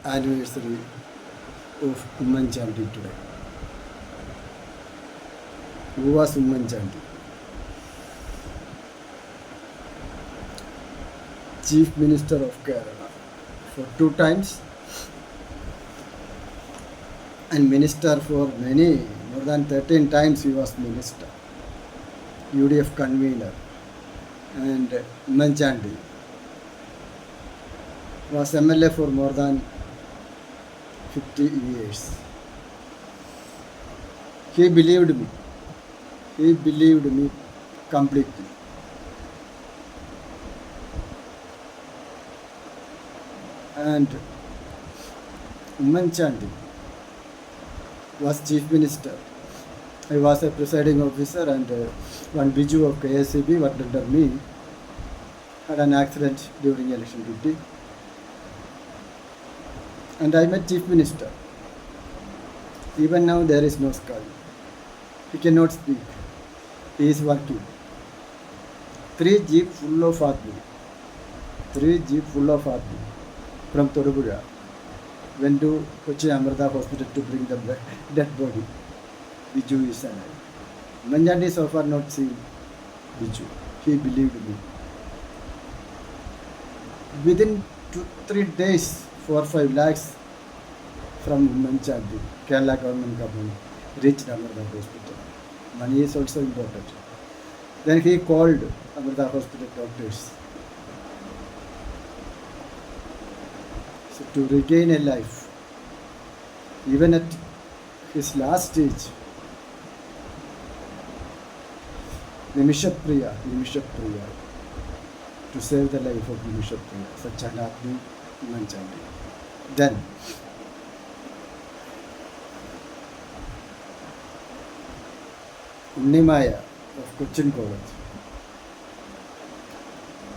anniversary of Umman Chandy today. Who was Umman Chandy? Chief Minister of Kerala for 2 times and minister for more than 13 times he was minister, UDF convener, and Umman Chandy was MLA for more than 50 years. He believed me completely. And Umman Chandy was chief minister. I was a presiding officer, and one Biju of KSCB worked under me had an accident during election duty. And I met chief minister. Even now there is no skull. He cannot speak. He is working. 3 jeep full of army. 3 jeep full of army from Todupuzha went to Kochi Amrita hospital to bring the dead body. Biju is alive. Manjandi so far not seen Biju. He believed me. Within 2-3 days, 4-5 lakhs from Manchandi, Kerala government company, reached Amrita hospital. Money is also important. Then he called Amrita hospital doctors. So to regain a life, even at his last stage, Nimishapriya, to save the life of Nimishapriya, such an Admi Manchandi. Then, Unnimaya of Cochin College.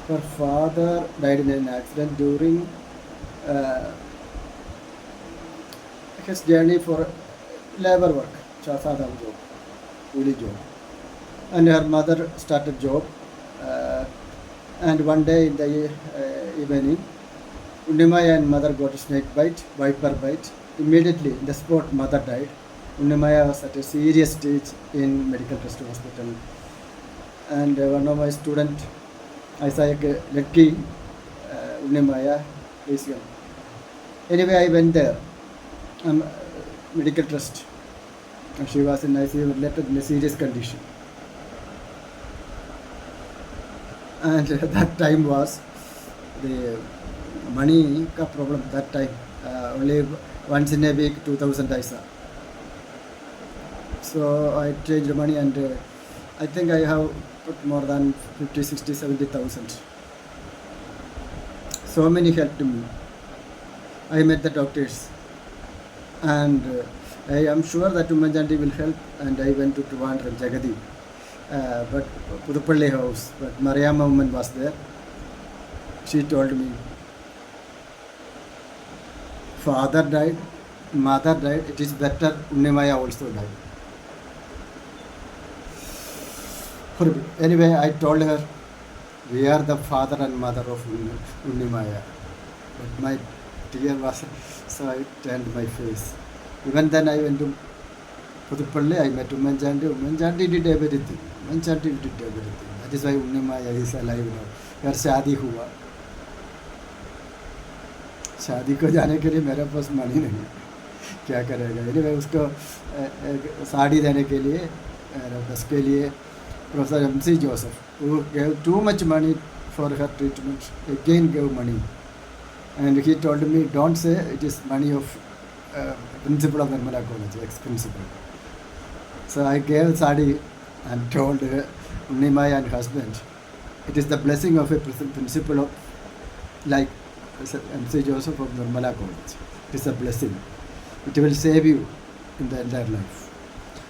Her father died in an accident during his journey for labor work, Chasadam job, Uli job. And her mother started job. And one day in the evening, Unnimaya and mother got a snake bite, viper bite. Immediately, in the spot, mother died. Unnimaya was at a serious stage in medical trust hospital. And one of my students, Isaac Lekki, Unnimaya, please come. Anyway, I went there, medical trust. And she was in ICU related in a serious condition. And that time was the money ka problem that time. Only once in a week 2,000 paisa. So I changed the money, and I think I have put more than 50, 60, 70,000. So many helped me. I met the doctors, and I am sure that Ummanjandi will help, and I went to Trivandrum, Jagadi. But Pudupalli house, but Mariamma woman was there. She told me, father died, mother died, it is better Unnimaya also died. Anyway, I told her, we are the father and mother of Unnimaya. But my tear was, so I turned my face. Even then I went to Pudupalli, I met Ummanjandi. Ummanjandi did everything. Ummanjandi did everything. That is why Unnimaya is alive now. Her शादी हुआ. शादी को जाने के लिए मेरे पास money नहीं, क्या करेगा. Anyway, उसको साड़ी देने के लिए, उसके लिए Professor MC Joseph, who gave too much money for her treatment, again gave money. And he told me, don't say it is money of principal of Nirmala College, ex-principal. So I gave sadi and told Unnimaya and husband, it is the blessing of a principal of, like MC Joseph of Nirmala College. It is a blessing. It will save you in the entire life.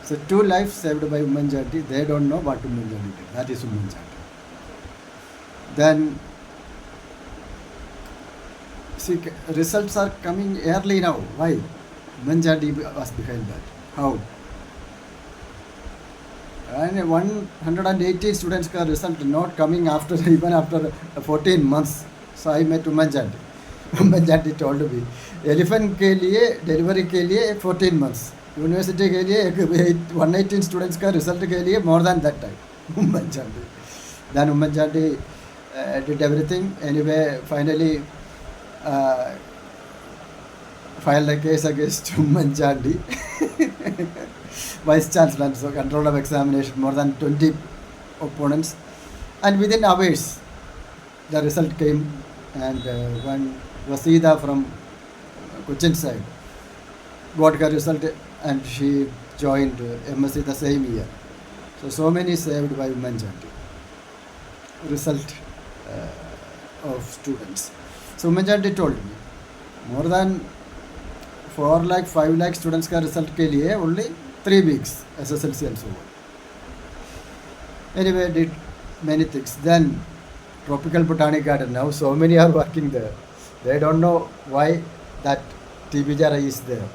So 2 lives saved by Ummanjandi. They don't know what Ummanjandi did. That is Ummanjandi. Then, see, results are coming early now. Why? Ummanjandi was behind that. How? And 180 students result not coming after even after 14 months. So I met Ummanjandi. Umman Chandy told me, elephant के लिए delivery के लिए 14 months, university के लिए 118 students का result के लिए more than that time. Umman Chandy. Then Umman Chandy did everything. Anyway, finally filed a case against Umman Chandy. Vice Chancellor, so control of examination, more than 20 opponents. And within hours, the result came, and when Rasida from Cochin side got her result, and she joined MSc the same year. So many saved by Umman Chandy. Result of students. So Umman Chandy told me, more than 4 lakh, 5 lakh students का result के लिए only 3 weeks SSLC and so on. Anyway, did many things. Then Tropical Botanic Garden, now so many are working there. They don't know why that TB Jara is there.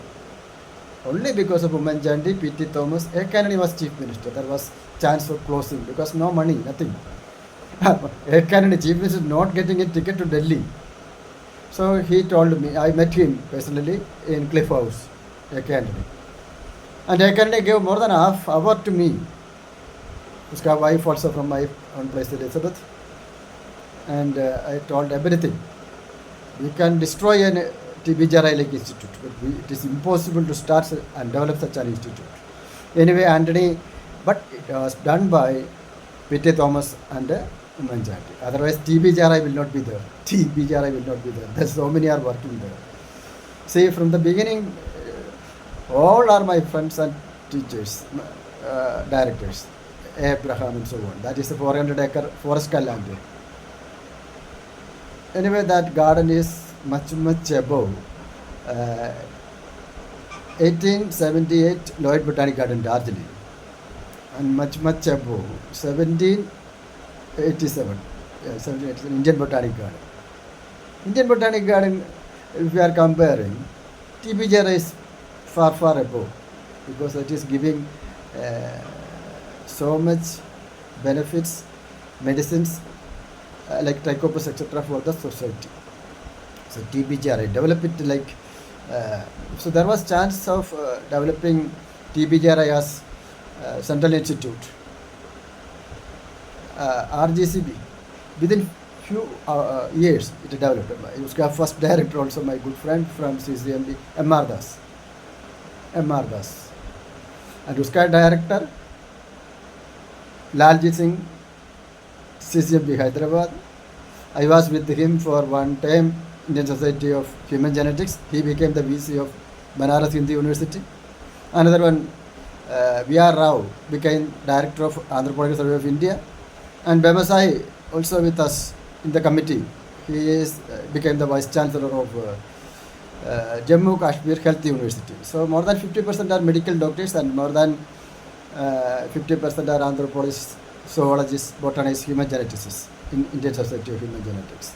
Only because of Umman Chandy, P.T. Thomas, A. Kennedy was Chief Minister. There was chance of closing because no money, nothing. A. Kennedy, Chief Minister, not getting a ticket to Delhi. So he told me, I met him personally in Cliff House, A. Kennedy. And A. Kennedy gave more than half hour to me. His wife also from my own place, Elizabeth. And I told everything. We can destroy an TB Jara Institute, but it is impossible to start and develop such an institute. Anyway, Anthony, but it was done by P.T. Thomas and Umman Chandy. Otherwise, TB Jara will not be there. TB Jara will not be there. There's so many are working there. See, from the beginning, all are my friends and teachers, directors, Abraham and so on. That is a 400-acre forest land. Anyway, that garden is much above 1878 Lloyd Botanic Garden, Darjeeling, and much above 1787 Indian Botanic Garden. Indian Botanic Garden, if we are comparing, TB Jara is far above, because it is giving so much benefits, medicines, like trichopas, etc. for the society. So TB Jara, develop it like, so there was chance of developing TB Jara as Central Institute, RGCB. Within few years it developed. Uska first director also my good friend from CCMB, M.R. Das. And uska director Lalji Singh, CCMB Hyderabad. I was with him for one time, Indian Society of Human Genetics. He became the VC of Banaras Hindu University. Another one, V.R. Rao, became director of Anthropological Survey of India. And Bemasai also with us in the committee. He became the Vice Chancellor of Jammu Kashmir Health University. So more than 50% are medical doctors, and more than 50% are anthropologists, zoologists, botanists, human geneticists in Indian Society of Human Genetics.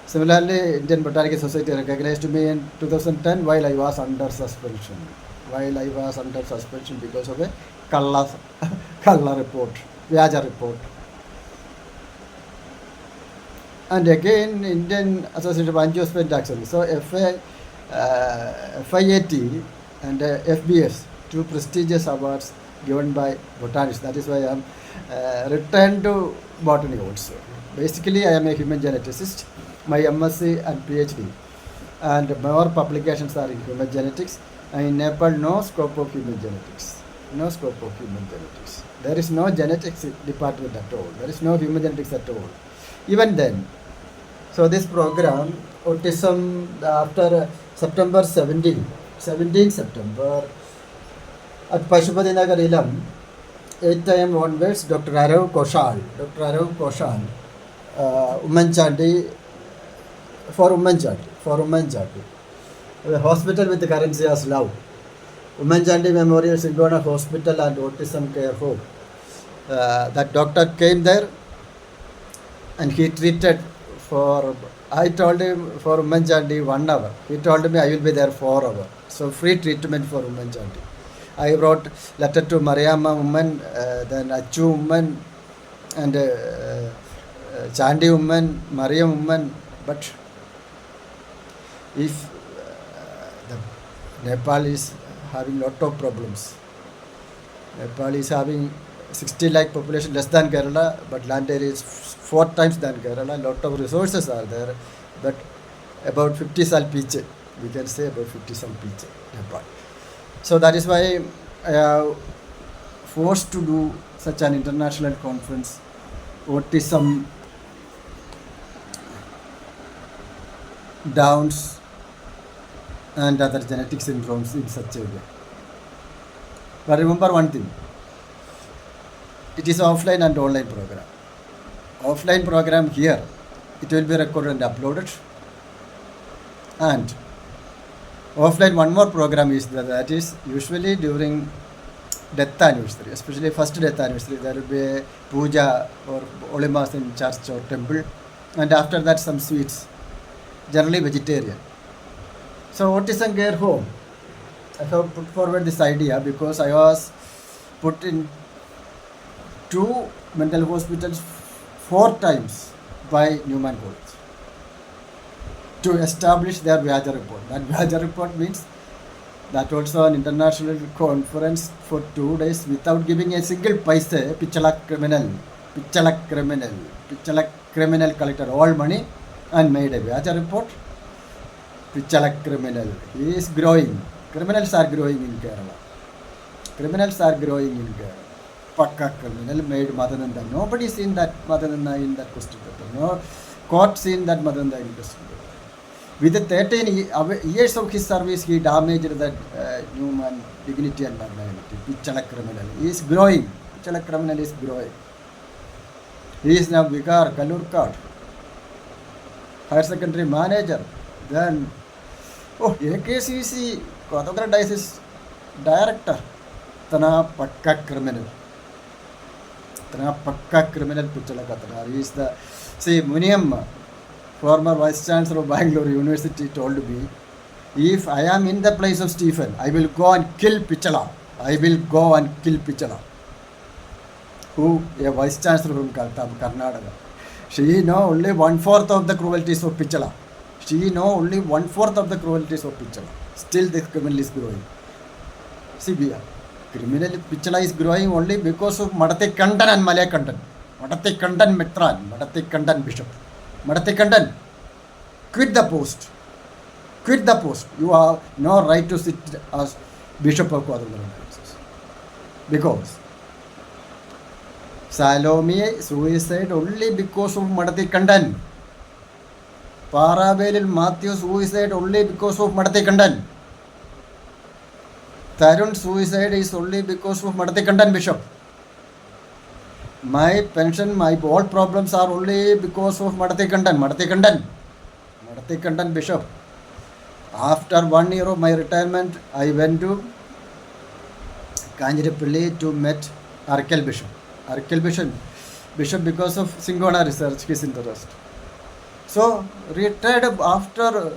Similarly, Indian Botanical Society recognized me in 2010 while I was under suspension. Because of a Kalla report, Vyaja report. And again, Indian Association of Angiosperm Taxonomy. So FIAT and FBS, two prestigious awards given by botanists. That is why I am returned to botany also. Basically, I am a human geneticist. My MSc and PhD and more publications are in human genetics. And in Nepal, no scope of human genetics. There is no genetics department at all. There is no human genetics at all. Even then. So this program, autism, after September 17 September, at Pashupati Nagar Ilam, 8 a.m. onwards, Dr. Arav Koshal, Umman Chandy, for Umman Chandy. A hospital with the currency as love. Umman Chandy Memorial Singona Hospital and Autism Care Home. That doctor came there and he treated for, I told him for Umman Chandy 1 hour. He told me I will be there 4 hours. So free treatment for Umman Chandy. I wrote letter to Mariamma Umman, then Achu Umman, and Chandy Umman, Mariam Umman, but if the Nepal is having lot of problems. Nepal is having 60 lakh population less than Kerala, but land area is 4 times than Kerala. Lot of resources are there, but about 50 sal pitch, we can say about 50 sal pitch Nepal. So that is why I have forced to do such an international conference, autism, Downs and other genetic syndromes in such a way. But remember one thing, it is offline and online program. Offline program here, it will be recorded and uploaded. And offline one more program is that is usually during death anniversary, especially first death anniversary, there will be a puja or olimas in church or temple, and after that some sweets, generally vegetarian. So autism care home, I have put forward this idea because I was put in 2 mental hospitals 4 times by Newman College to establish their Vyaja report. That Vyaja report means that also an international conference for 2 days without giving a single paise. Pichala criminal collected all money and made a Vyaja report. Pichala criminal, he is growing. Criminals are growing in Kerala. Pakka criminal made Madananda. Nobody seen that Madananda in that question paper. No court seen that Madananda in question paper. With the 13 years of his service, he damaged that human dignity and magnanimity. Pichala criminal. He is growing. Pichala criminal is growing. He is now Vicar, Kalurkot, higher secondary manager. Then, AKCC, Kotogra Diocese director. Tana Pakka criminal. Pichala Katana. He is the, Muniam, former Vice Chancellor of Bangalore University, told me, if I am in the place of Stephen, I will go and kill Pichala. Who a Vice Chancellor from Karnataka. She know only 1/4 of the cruelties of Pichala. Still the criminal is growing. See, criminal Pichala is growing only because of Madate Kandan and Malay Kandan. Madate Kandan Metran, Madate Kandan Bishop. Madate Kandan, quit the post. You have no right to sit as Bishop of Quadrangle. Because Salome suicide only because of Madate Kandan. Paravelil Matthew suicide only because of Madate Kandan. Tarun suicide is only because of Madate Kandan Bishop. My pension, my all problems are only because of Madate Kandan Bishop. After 1 year of my retirement, I went to Kanjirapalli to meet Arkel Bishop because of Singona research, his interest. So, retired after,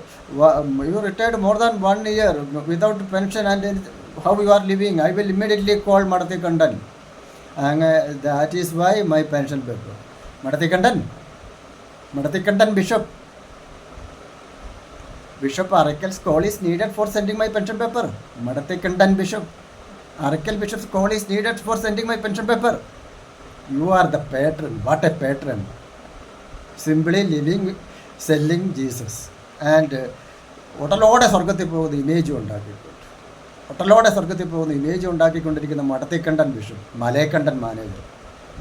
you retired more than 1 year without pension, and how you are living, I will immediately call Madate Kandan. And that is why my pension paper. Madate Kandan Bishop. Bishop Arakel's call is needed for sending my pension paper. Madate Kandan Bishop. Arakel Bishop's call is needed for sending my pension paper. You are the patron. What a patron. Simply living, selling Jesus. And what a lot of the image on that. ഉണ്ടാക്കിക്കൊണ്ടിരിക്കുന്ന മടത്തേക്കണ്ടൻ bishop, മലയക്കണ്ടൻ manager.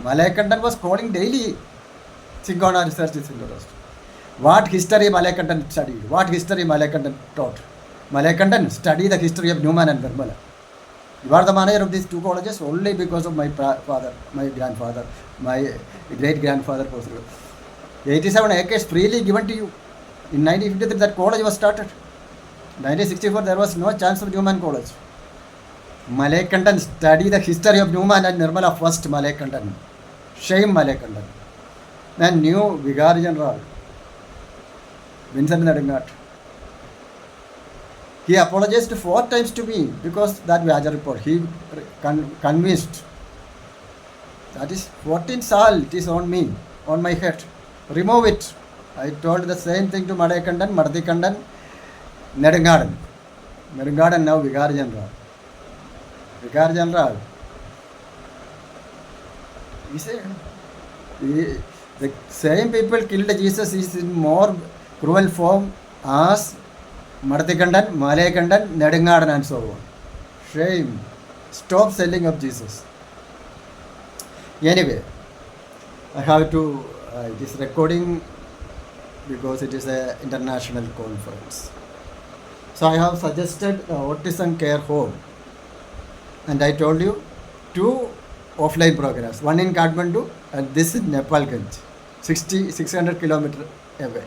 മലയക്കണ്ടൻ was calling daily Singona research is interest. What history Malayakandan studied? What history Malayakandan taught? Malayakandan study the history of Newman and Nirmala. You are the manager of these 2 colleges only because of my father, my grandfather, my great-grandfather. 87 acres freely given to you. In 1953 that college was started. 1964 there was no chance of Newman College. Malayakandan study the history of Newman and Nirmala first. Malayakandan. Shame Malayakandan. Then new Vicar General Vincent Nedangat. He apologized 4 times to me because that Vyaja report. He convinced. That is 14 sal, it is on me, on my head. Remove it. I told the same thing to Madate Kandan. Nedungadan. Nedungadan now Vicar General. Vicar General. You say, the same people killed Jesus is in more cruel form as Madatikandan, Malayakandan, Nedungadan and so on. Shame. Stop selling of Jesus. Anyway, I have to, it is recording because it is an international conference. So I have suggested autism care home, and I told you 2 offline programs, one in Kathmandu and this in Nepalganj, 600 kilometers away.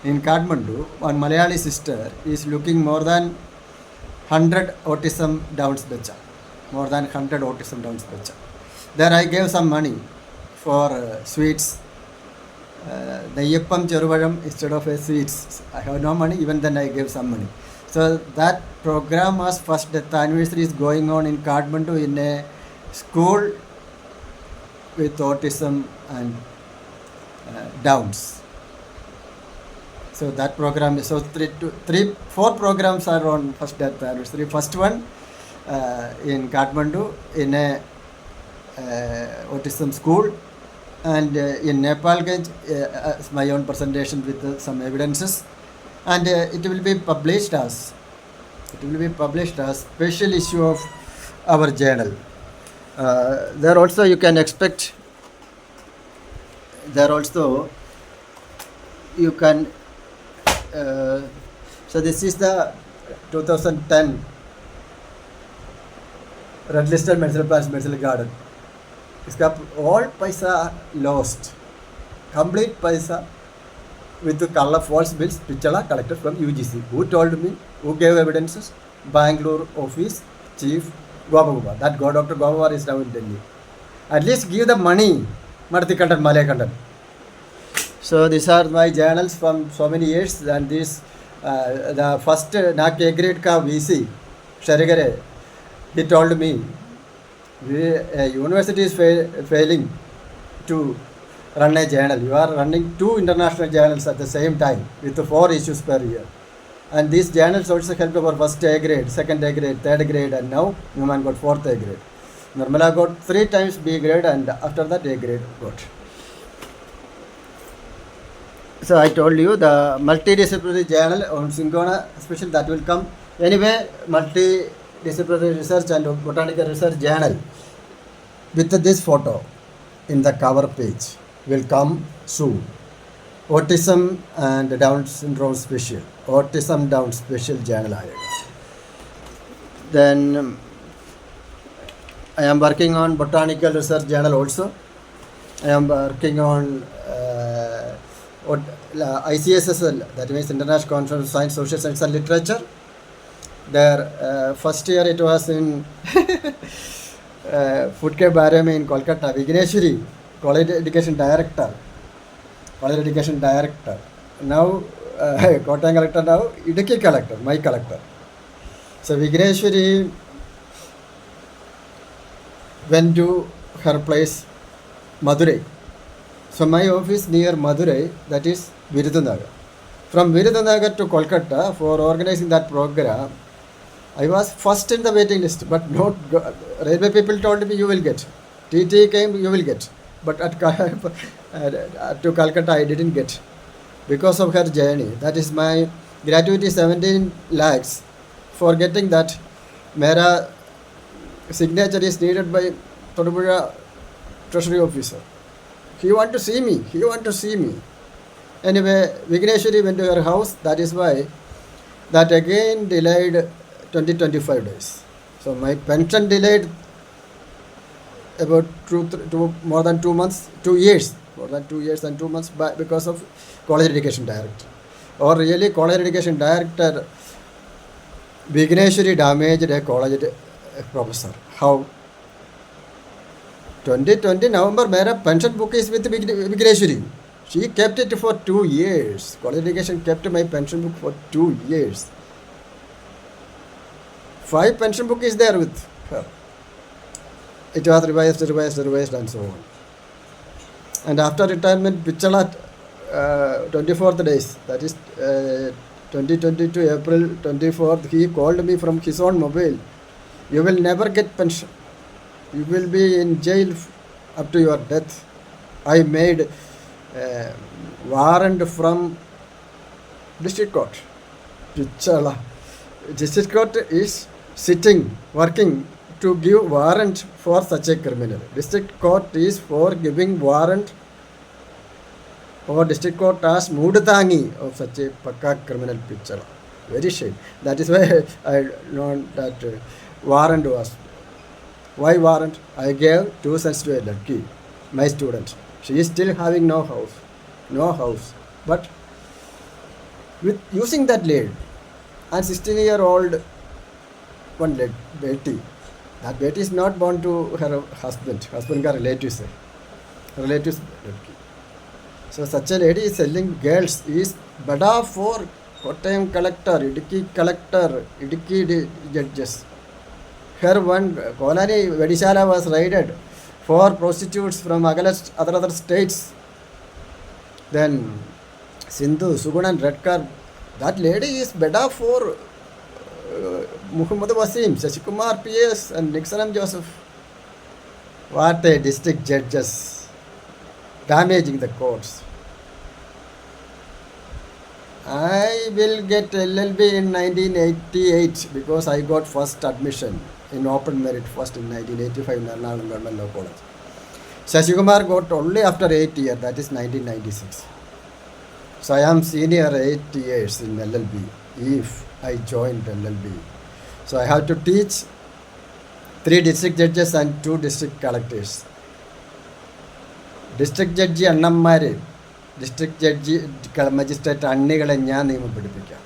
In Kathmandu, one Malayali sister is looking more than 100 autism downs bacha, more than 100 autism downs bacha. There I gave some money for sweets. The Yeppam Cheruvadam instead of a sweets. I have no money, even then I gave some money. So that program was first death anniversary is going on in Kathmandu in a school with autism and Downs. So that program is, so 4 programs are on first death anniversary. First one in Kathmandu in a autism school, and in Nepalganj my own presentation with some evidences, and it will be published as special issue of our journal. There also you can expect, there also you can so this is the 2010 red listed medicinal plants medicinal garden. इसका all पैसा lost, complete पैसा with the color false bills Pichala collected from UGC. Who told me? Who gave evidences? Bangalore office chief Gopakumar. That Dr. Gopakumar is now in Delhi. At least give the money. Madatikandan, Malayakandan. So these are my journals from so many years, and this the first NAC grade ka VC Sharigare, he told me university is failing to run a journal. You are running 2 international journals at the same time with 4 issues per year. And these journals also helped our first A grade, second A grade, third grade, and now Newman got 4th A grade. Nirmala got 3 times B grade, and after that A grade got. So I told you the multidisciplinary journal on Syncona special that will come. Anyway, multidisciplinary research and botanical research journal with this photo in the cover page will come soon. Autism and Down syndrome special. Autism Down special journal. Then I am working on botanical research journal also. I am working on ICSSL, that means International Conference of Science, Social Science and Literature. Their first year it was in Food Care Barame in Kolkata. Vigneshwari, College Education Director. Now, Kottayam Collector, now Idukki Collector, my collector. So Vigneshwari went to her place, Madurai. So my office near Madurai, that is Virudhunagar. From Virudhunagar to Kolkata for organizing that program, I was first in the waiting list, but not railway people told me you will get. TT came, you will get. But to Calcutta I didn't get because of her journey. That is my gratuity 17 lakhs for getting that. Mera signature is needed by Thodupuzha Treasury Officer. He want to see me. Anyway, Vigneshwari went to her house. That is why that again delayed 20-25 days. So my pension delayed about more than 2 months, 2 years, more than 2 years and 2 months because of college education director. Or really college education director, Vigneshwari damaged a college professor. How? 2020 November, my pension book is with Vigneshwari. She kept it for 2 years. College education kept my pension book for 2 years. 5 pension book is there with her. It was revised and so on. And after retirement, Pichala 24th days, that is 2022 April 24th, he called me from his own mobile. You will never get pension. You will be in jail up to your death. I made warrant from district court. Pichala. District court is sitting, working to give warrant for such a criminal. District court is for giving warrant, or district court as Mudatangi of such a Pakka criminal picture. Very shame. That is why I know that warrant was. Why warrant? I gave 2 cents to a ladki, my student. She is still having no house. But with using that lead, and 16-year-old one leg, Betty. That Betty is not born to her husband. Husband ka relatives. Relatives. So such a lady is selling girls is bada for Kottayam collector, Idukki judges. Her one Kolani Vedishala was raided for prostitutes from other states. Then Sindhu, Sugun and Redkar. That lady is better for Muhammad Wasim, Shashikumar PS and Nixon Joseph. What a district judges damaging the courts. I will get LLB in 1988 because I got first admission in open merit first in 1985 in Ernakulam Government Law College. Shashikumar got only after 8 years, that is 1996. So I am senior 8 years in LLB if I joined LLB. So I have to teach 3 district judges and 2 district collectors. District judge Annammare, district judge magistrate അണ്ണികളെ ഞാൻ നിയമം പഠിപ്പിക്കാം.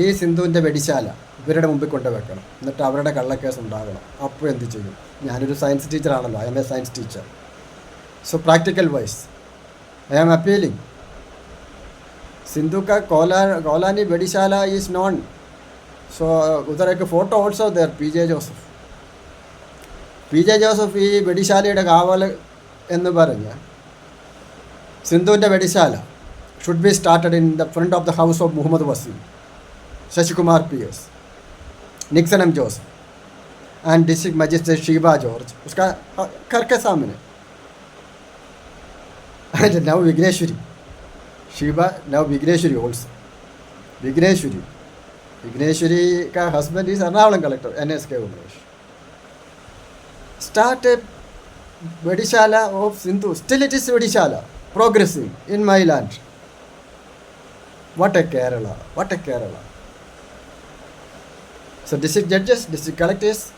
ഈ സിന്ധുവിൻ്റെ വെടിശാല ഇവരുടെ മുമ്പിൽ കൊണ്ടുവെക്കണം, എന്നിട്ട് അവരുടെ കള്ളക്കേസ് ഉണ്ടാകണം. അപ്പോൾ എന്ത് ചെയ്യും? ഞാനൊരു സയൻസ് ടീച്ചറാണല്ലോ, I am a science teacher. So practical wise I am appealing. Sindhu ka Kolani Vedishala is known. So udhar ek photo also there, PJ Joseph. PJ Joseph ഈ വെടിശാലയുടെ കാവൽ എന്ന് പറഞ്ഞ സിന്ധുവിൻ്റെ വെടിശാല should be started in the front of the house of Muhammad Wasim, Shashikumar PS, Nixon M. Joseph and district magistrate Shiva George. उसका घर के सामने. And now Vigneshwari. Shiva, now Vigneshwari also. Vigneshwari ka husband is Ernakulam collector, NSK Umesh. Start a Vedishala of Sindhu. Still it is Vedishala, progressing in my land. What a Kerala. So district judges, district collectors,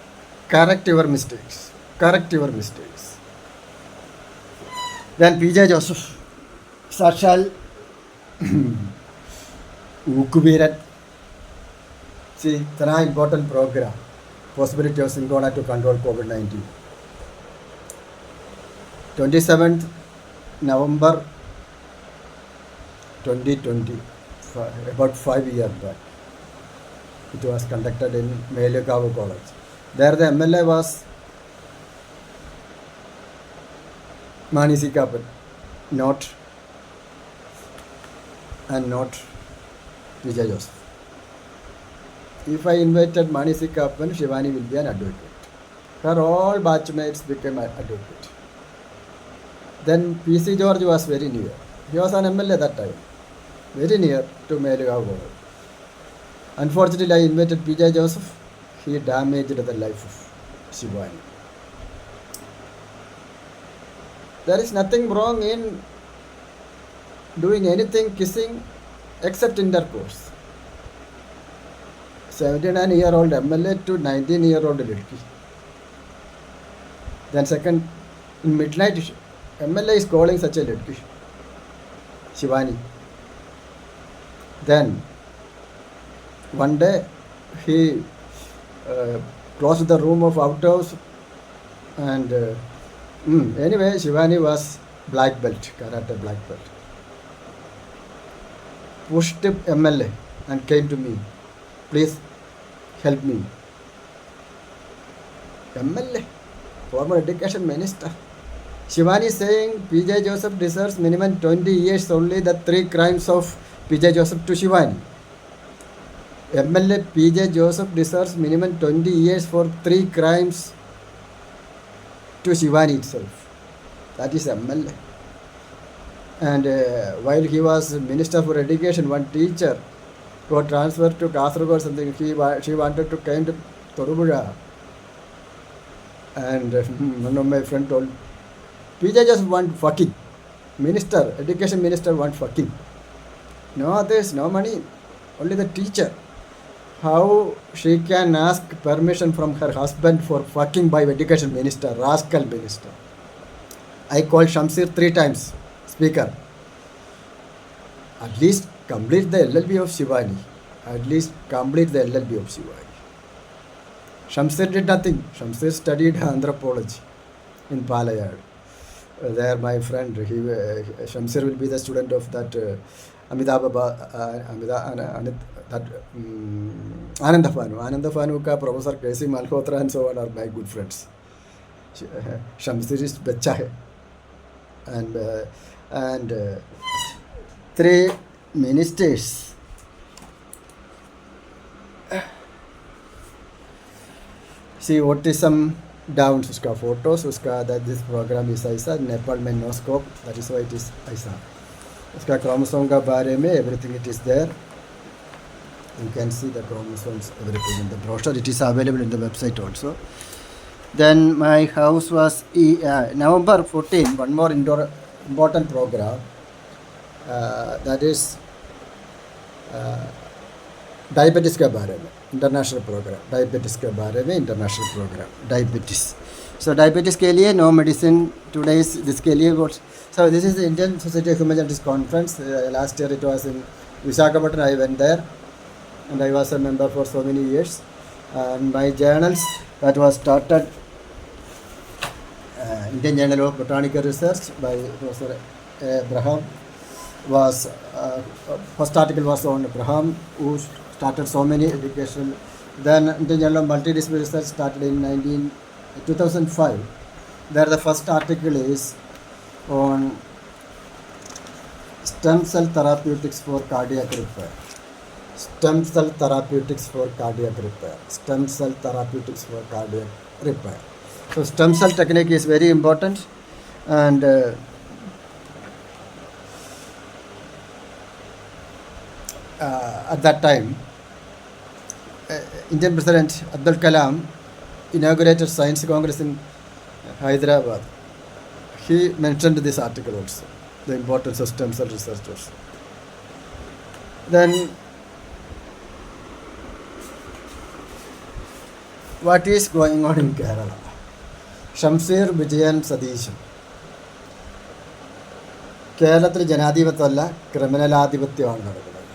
correct your mistakes. Then PJ Joseph, Sashal, Ukubirat. See, it's an important program. Possibility of Synchrona to control COVID-19. 27th November 2020, about 5 years back. It was conducted in Melagavu College. There the MLA was Mani C. Kapan, not Vijay Joseph. If I invited Mani C. Kapan, Shivani will be an advocate. Her all batchmates became an advocate. Then PC George was very near. He was an MLA that time. Very near to Melagavu. Unfortunately, I invited PJ Joseph. He damaged the life of Shivani. There is nothing wrong in doing anything, kissing, except intercourse. 79-year-old MLA to 19-year-old lady. Then second, in midnight, MLA is calling such a lady, Shivani. Then one day he closed the room of outhouse and anyway Shivani was black belt, karate black belt. Pushed MLA and came to me. Please help me. MLA, former education minister. Shivani is saying PJ Joseph deserves minimum 20 years only, the 3 crimes of PJ Joseph to Shivani. MLA P.J. Joseph deserves minimum 20 years for 3 crimes to Shivani itself. That is MLA. And while he was Minister for Education, one teacher got transferred to Kasaragod something. She wanted to come to Torubura. And one of my friends told, PJ just want fucking. Minister, Education Minister want fucking. No others, no money. Only the teacher. How she can ask permission from her husband for fucking by Education Minister, rascal minister. I called Shamsir 3 times, speaker. At least complete the LLB of Shivani. At least complete the LLB of Shivani. Shamsir did nothing. Shamsir studied anthropology in Palayad. There, my friend, Shamsir will be the student of that Anandafanu. Anandafanu ka Professor K.C. Malhotra and so on are my good friends. Shamsir is bacha hai. And 3 ministers. See autism down uska photos uska that this program is aisa Nepal mein no scope, that is why it is aisa. Uska chromosome ka bare mein everything it is there. You can see the chromosomes, everything in the brochure. It is available in the website also. Then my house was November 14. One more important program. That is diabetes के बारे में international program. Diabetes के बारे में international program. Diabetes. So diabetes के लिए no medicine. Today's this के लिए what? So this is the Indian Society of Human Genetics Conference. Last year it was in Visakhapatnam. I went there, and I was a member for so many years. And my journals that was started. Indian Journal of Botanical Research by Professor Abraham was first article was on Abraham, who started so many educational. Then Indian Journal of Multidisciplinary Research started in 2005. There the first article is on stem cell therapeutics for cardiac repair. Stem cell therapeutics for cardiac repair. Stem cell therapeutics for cardiac repair. So stem cell technique is very important, and at that time, Indian President Abdul Kalam inaugurated Science Congress in Hyderabad. He mentioned this article also, the importance of stem cell researchers. Then, what is going on in Kerala? Shamsir Vijayan Sadishan. കേരളത്തിൽ ജനാധിപത്യമല്ല ക്രിമിനലാധിപത്യമാണ് നടക്കുന്നത്.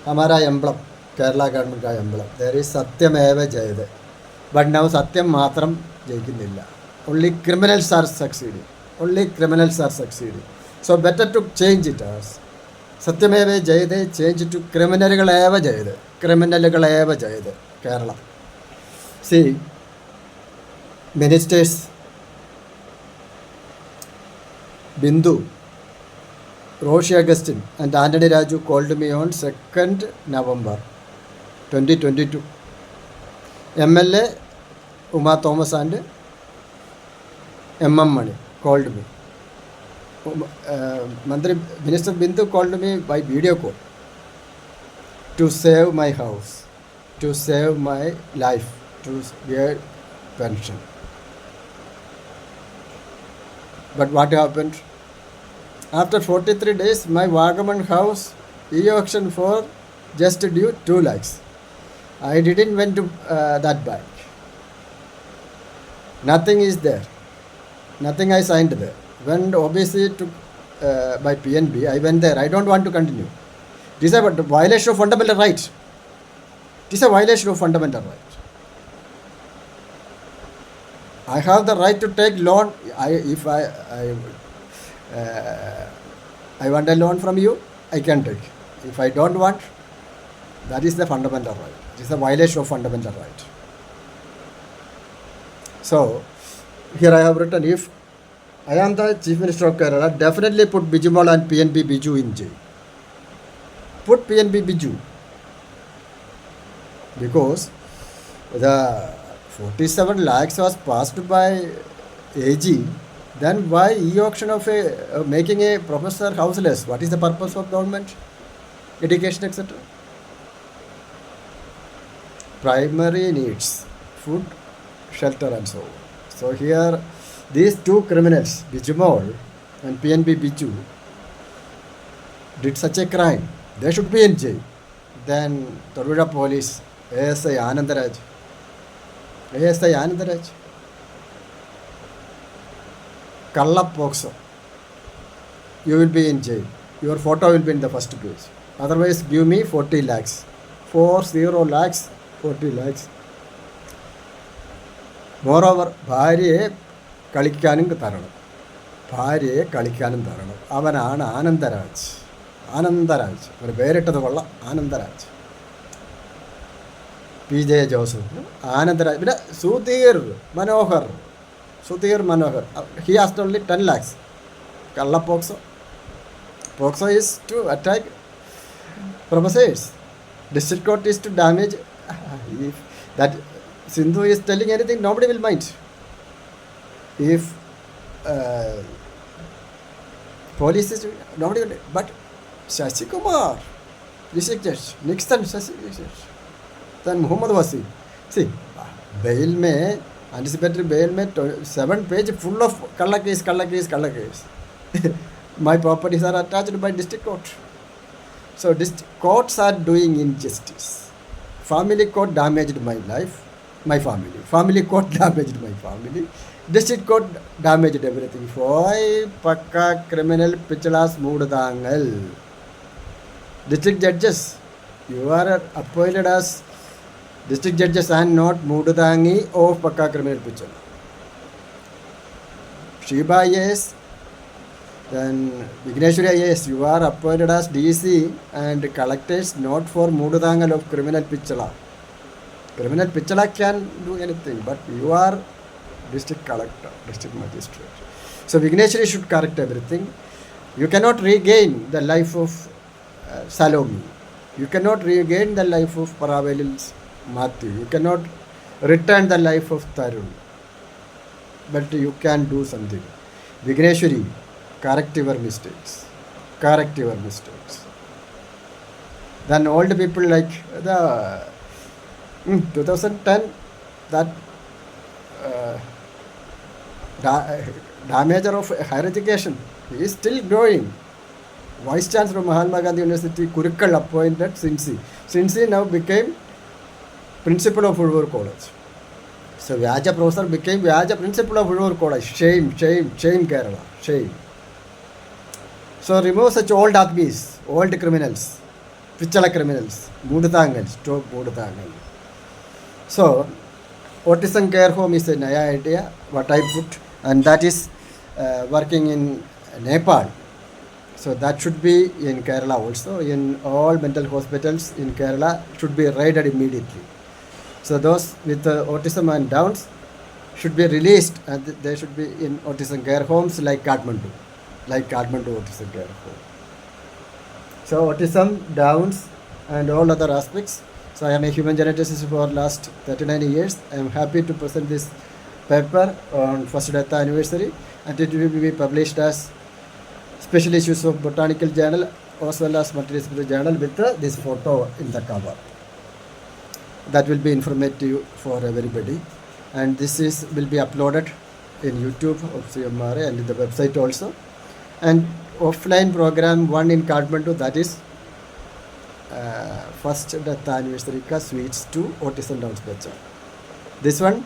हमारा emblem Kerala government का emblem there is സത്യമേവ Jayate, but now സത്യം മാത്രം ജയിക്കുന്നില്ല. only criminals are succeeding. Only criminals are succeeding. So better to change it as സത്യമേവ Jayate, change to ക്രിമിനലുകളേവ Jayate, ക്രിമിനലുകളേവ Jayate. Kerala. See, ministers Bindu, Roshi Augustine and Anthony Raju called me on 2nd November 2022. MLA Uma Thomas and MM Mani called me. Minister Bindu called me by video call to save my house, to save my life, to get pension. But what happened? After 43 days, my Wagaman house e-auction for just due 2 lakhs. I didn't went to that bank. Nothing is there. Nothing I signed there. When OBC took by PNB, I went there. I don't want to continue. This is a violation of fundamental right. It is a violation of fundamental right. I have the right to take loan. If I want a loan from you, I can take. If I don't want, that is the fundamental right. It is a violation of fundamental right. So, here I have written, if I am the Chief Minister of Kerala, definitely put Bijumal and PNB Biju in jail. Put PNB Biju. because the 47 lakhs was passed by AG, then why e-auction of making a professor houseless? What is the purpose of government? Education, etc. Primary needs, food, shelter and so on. So here, these two criminals, Bijumol and PNB Biju, did such a crime. They should be in jail. Then Torura police, ASI Anandaraj, Kalla Pokso, you will be in jail. Your photo will be in the first page. Otherwise, give me 40 lakhs. 40 lakhs, 40 lakhs. Moreover, ഭാര്യയെ കളിക്കാനും തരണം. അവനാണ് ആനന്ദരാജ്. ഒരു പേരിട്ടത് കൊള്ളാം, Anandaraj. PJ Joseph, Anandaraj. പിന്നെ Sudheer Manohar. He asked only 10 lakhs. Kalla Pokso. Pokso is to attack professors. District court is to damage. If that Sindhu is telling anything, nobody will mind. If police is, nobody will. But Shashi Kumar, district judge, Nixon Shashi judge, then Muhammad Wasi. See, bail mein, anticipatory bail mein 7 pages full of Kalla case. My properties are attached by district court. So courts are doing injustice. Family court damaged my life, my family. Family court damaged my family. District court damaged everything. Why pakka criminal pichalas moodadangal? District judges, you are appointed as district judges and not moodadangi of pakka criminal pichala. Shiba yes. Then Vigneshwari, yes, you are appointed as DC and collectors not for Moodudangal of criminal Pichala. Criminal Pichala can do anything, but you are district collector, district magistrate. So Vigneshwari should correct everything. You cannot regain the life of Salome. You cannot regain the life of Paravelil's Matthew. You cannot return the life of Tarun. But you can do something. Vigneshwari, correct your mistakes. Then old people like the 2010, that damager of higher education, he is still growing. Vice Chancellor of Mahatma Gandhi University, Kurikkal appointed Sinsi. Sinsi now became principal of Ulver College. So Vyaja professor became Vyaja principal of Ulver College. Shame Kerala, shame. So remove such old admis, old criminals, Pichala criminals, Moodadangal, stop Moodadangal. So autism care home is a Naya idea, what I put, and that is working in Nepal. So that should be in Kerala also. In all mental hospitals in Kerala should be raided immediately. So those with autism and Downs should be released, and they should be in autism care homes like Kathmandu autism care home. So autism, Downs and all other aspects. So I am a human geneticist for last 39 years. I am happy to present this paper on first death anniversary, and it will be published as special issues of Botanical Journal as well as Multidisciplinary Journal with this photo in the cover. That will be informative for everybody, and this will be uploaded in YouTube of CMRA and in the website also. And offline program 1 in Kathmandu, that is first death anniversary ka sweets to autism Downs Bacha. This one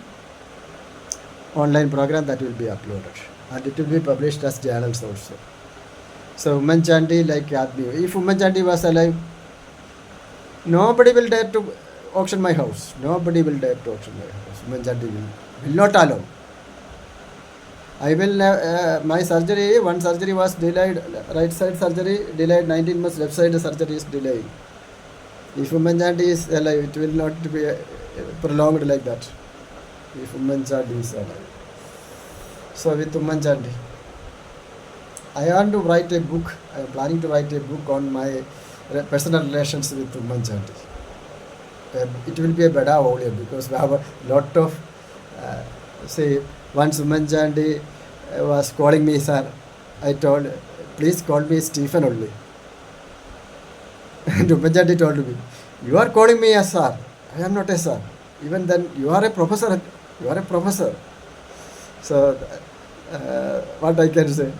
online program that will be uploaded, and it will be published as journals also. So Woman Chandy like Admi, if Woman Chandy was alive, nobody will dare to auction my house. Woman Chandy will not allow. I will my surgery, one surgery was delayed, right side surgery delayed 19 months, left side surgery is delayed. If Woman Chandy is alive, it will not be prolonged like that. If Woman Chandy is alive. So with Woman Chandy, I want to write a book. I am planning to write a book on my personal relations with Woman Chandy. it will be a better volume because we have a lot of, say, once Manjandi was calling me sir, I told, please call me Stephen only. And Manjandi told me, you are calling me a sir, I am not a sir. Even then, you are a professor. You are a professor. So, what I can say?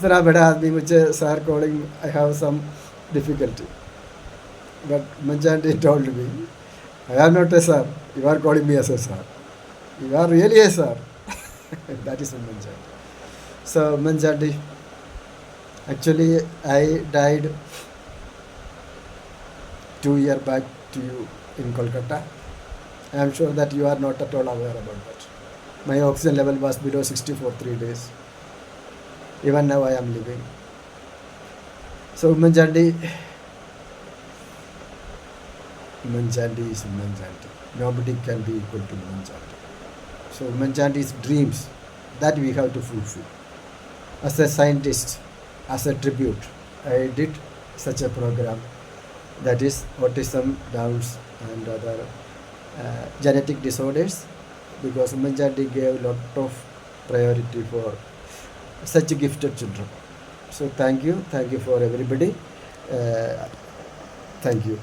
Sir, beda aadmi mujhe sir calling, I have some difficulty. But Manjandi told me, I am not a sir. You are calling me as a sir. You are really a sir. That is Manjandi. So, Manjandi, actually, I died 2 years back to you in Kolkata. I am sure that you are not at all aware about that. My oxygen level was below 60 for 3 days. Even now I am living. So Manjandi is Manjandi. Nobody can be equal to Manjandi. So Manjandi's dreams that we have to fulfill. As a scientist, as a tribute, I did such a program, that is autism, Downs and other genetic disorders, because Manjandi gave a lot of priority for such gifted children. So thank you for everybody. Thank you.